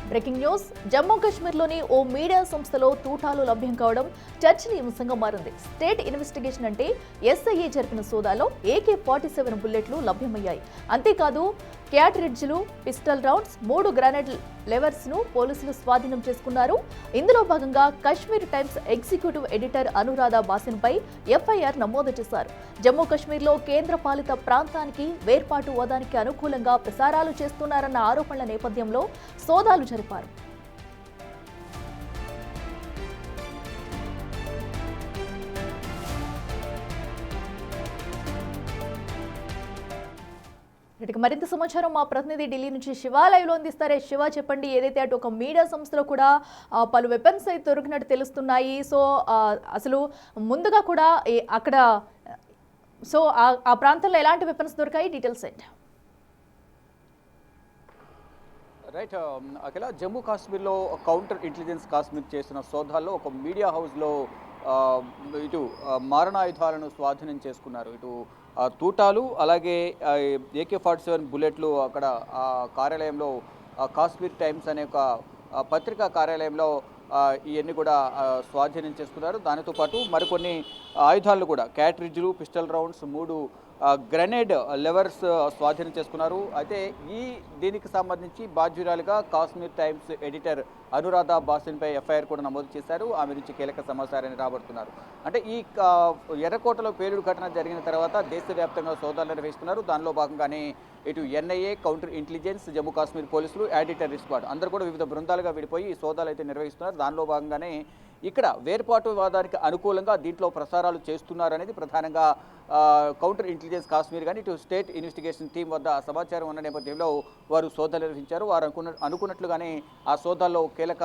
Breaking news Jammu కాశ్మీర్లోని ఓ media సంస్థలో తూటాలు లభ్యం కావడం చర్చనీయాంశంగా మారింది. స్టేట్ ఇన్వెస్టిగేషన్ అంటే ఎస్ఐఏ జరిపిన సోదాలో AK-47 బుల్లెట్లు లభ్యమయ్యాయి. అంతేకాదు క్యాట్రిడ్జ్లు, పిస్టల్ రౌండ్స్, 3 గ్రెనేడ్ లెవర్స్ ను పోలీసులు స్వాధీనం చేసుకున్నారు. ఇందులో భాగంగా Kashmir Times executive editor Anuradha బాసిన్పై FIR నమోదు చేశారు. జమ్మూ కాశ్మీర్లో కేంద్ర పాలిత ప్రాంతానికి వేర్పాటు హోదానికి అనుకూలంగా ప్రసారాలు చేస్తున్నారన్న ఆరోపణల నేపథ్యంలో సోదాలు జరిపారు. వీటికి మరింత సమాచారం మా ప్రతినిధి ఢిల్లీ నుంచి శివ లైవ్ లో అందిస్తారే. శివ, చెప్పండి, ఏదైతే అటు ఒక మీడియా సంస్థలో కూడా పలు వెపన్స్ అయితే దొరికినట్టు తెలుస్తున్నాయి. సో అసలు ముందుగా కూడా అక్కడ సో ఆ ప్రాంతంలో ఎలాంటి వెపన్స్ దొరికాయి, డీటెయిల్స్ ఏంటి? రైట్ అఖిల, జమ్మూ కాశ్మీర్లో కౌంటర్ ఇంటెలిజెన్స్ కాశ్మీర్ చేసిన సోదాల్లో ఒక మీడియా హౌస్లో ఇటు మారణాయుధాలను స్వాధీనం చేసుకున్నారు. ఇటు తూటాలు, అలాగే AK-47 బుల్లెట్లు అక్కడ కార్యాలయంలో కాశ్మీర్ టైమ్స్ అనే ఒక పత్రికా కార్యాలయంలో ఇవన్నీ కూడా స్వాధీనం చేసుకున్నారు. దానితో పాటు మరికొన్ని ఆయుధాలు కూడా, క్యాట్రిడ్జ్లు, పిస్టల్ రౌండ్స్, 3 గ్రెనేడ్ లెవర్స్ స్వాధీనం చేసుకున్నారు. అయితే దీనికి సంబంధించి బాధ్యురాలుగా కాశ్మీర్ టైమ్స్ ఎడిటర్ అనురాధ బాసిన్పై FIR కూడా నమోదు చేశారు. ఆమె నుంచి కీలక సమాచారాన్ని రాబడుతున్నారు. అంటే ఈ ఎర్రకోటలో పేలుడు ఘటన జరిగిన తర్వాత దేశవ్యాప్తంగా సోదాలు నిర్వహిస్తున్నారు. దానిలో భాగంగానే ఇటు NIA, counter intelligence, Jammu Kashmir పోలీసులు, యాంటీ స్క్వాడ్ అందరూ కూడా వివిధ బృందాలుగా విడిపోయి ఈ సోదాలు అయితే నిర్వహిస్తున్నారు. దానిలో భాగంగానే ఇక్కడ వేర్పాటువాదానికి అనుకూలంగా దీంట్లో ప్రసారాలు చేస్తున్నారనేది ప్రధానంగా కౌంటర్ ఇంటెలిజెన్స్ కాశ్మీర్ కానీ ఇటు స్టేట్ ఇన్వెస్టిగేషన్ టీం వద్ద సమాచారం ఉన్న నేపథ్యంలో వారు సోదాలు నిర్వహించారు. వారు అనుకున్నట్లుగానే ఆ సోదాల్లో కీలక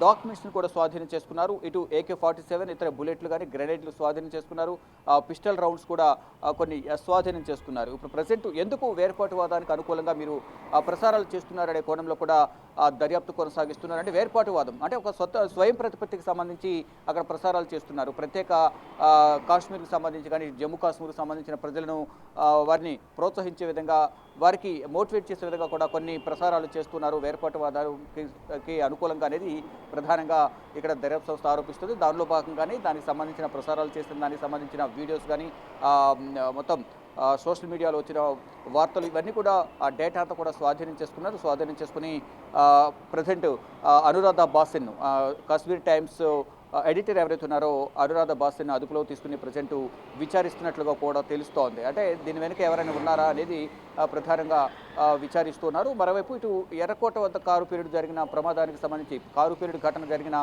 డాక్యుమెంట్స్ని కూడా స్వాధీనం చేసుకున్నారు. ఇటు AK-47 ఇతర బుల్లెట్లు కానీ గ్రెనేడ్లు స్వాధీనం చేసుకున్నారు. పిస్టల్ రౌండ్స్ కూడా కొన్ని స్వాధీనం చేసుకున్నారు. ఇప్పుడు ప్రజెంట్ ఎందుకు వేర్పాటువాదానికి అనుకూలంగా మీరు ప్రసారాలు చేస్తున్నారనే కోణంలో కూడా దర్యాప్తు కొనసాగిస్తున్నారు. అంటే వేర్పాటువాదం అంటే ఒక స్వయం ప్రతిపత్తికి సంబంధించి అక్కడ ప్రసారాలు చేస్తున్నారు. ప్రత్యేక కాశ్మీర్కి సంబంధించి కానీ జమ్మూ కాశ్మీర్కి సంబంధించిన ప్రజలను వారిని ప్రోత్సహించే విధంగా, వారికి మోటివేట్ చేసే విధంగా కూడా కొన్ని ప్రసారాలు చేస్తున్నారు. వేర్పాటువాదానికి అనుకూలంగా అనేది ప్రధానంగా ఇక్కడ దర్యాప్తు సంస్థ ఆరోపిస్తుంది. దానిలో భాగంగానే దానికి సంబంధించిన ప్రసారాలు చేసిన దానికి సంబంధించిన వీడియోస్ కానీ మొత్తం సోషల్ మీడియాలో వచ్చిన వార్తలు ఇవన్నీ కూడా ఆ డేటా అంతా కూడా స్వాధీనం చేసుకున్నారు. స్వాధీనం చేసుకుని present Anuradha basin, Kashmir Times editor ఎవరైతే ఉన్నారో అనురాధ బాసిన్ అదుపులో తీసుకుని ప్రజెంట్ విచారిస్తున్నట్లుగా కూడా తెలుస్తోంది. అంటే దీని వెనుక ఎవరైనా ఉన్నారా అనేది ప్రధానంగా విచారిస్తున్నారు. మరోవైపు ఇటు ఎర్రకోట వద్ద కారు పేలుడు జరిగిన ప్రమాదానికి సంబంధించి, కారు పేలుడు ఘటన జరిగిన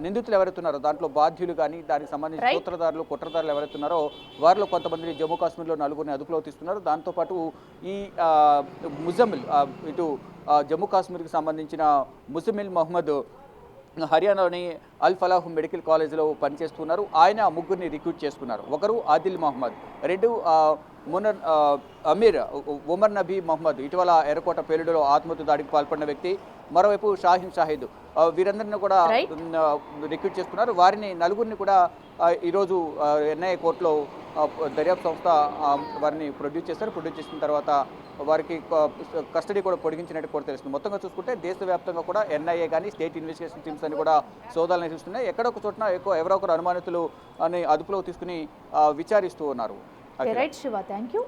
నిందితులు ఎవరైతే ఉన్నారో దాంట్లో బాధ్యులు కానీ దానికి సంబంధించి సూత్రధారులు, కుట్రధారులు ఎవరైతే ఉన్నారో వారిలో కొంతమందిని జమ్మూ కాశ్మీర్లో 4గురిని అదుపులో తీస్తున్నారు. దాంతోపాటు ఈ ముజమ్మిల్, ఇటు జమ్మూ కాశ్మీర్కి సంబంధించిన ముజమ్మిల్ మహమ్మద్ హర్యానాలోని అల్ ఫలాహ్ మెడికల్ కాలేజీలో పనిచేస్తున్నారు. ఆయన 3గురిని రిక్రూట్ చేసుకున్నారు. ఒకరు ఆదిల్ మహమ్మద్, 2 అమీర్ ఉమర్ నబీ మహమ్మద్, ఇటీవల ఎర్రకోట పేలుడులో ఆత్మహత్య దాడికి పాల్పడిన వ్యక్తి. మరోవైపు షాహిన్ షాహిద్, వీరందరినీ కూడా రిక్రూట్ చేసుకున్నారు. వారిని 4గురిని కూడా ఈరోజు NIA కోర్టులో దర్యాప్తు సంస్థ వారిని ప్రొడ్యూస్ చేస్తారు. ప్రొడ్యూస్ చేసిన తర్వాత వారికి కస్టడీ కూడా పొడిగించినట్టు కూడా తెలుస్తుంది. మొత్తంగా చూసుకుంటే దేశవ్యాప్తంగా కూడా NIA కానీ స్టేట్ ఇన్వెస్టిగేషన్ టీమ్స్ అని కూడా సోదాలు నిర్వహిస్తున్నాయి. ఎక్కడొక చోట ఎవరో ఒకరు అనుమానితులు అని అదుపులో తీసుకుని విచారిస్తూ ఉన్నారు. Right Shiva, thank you.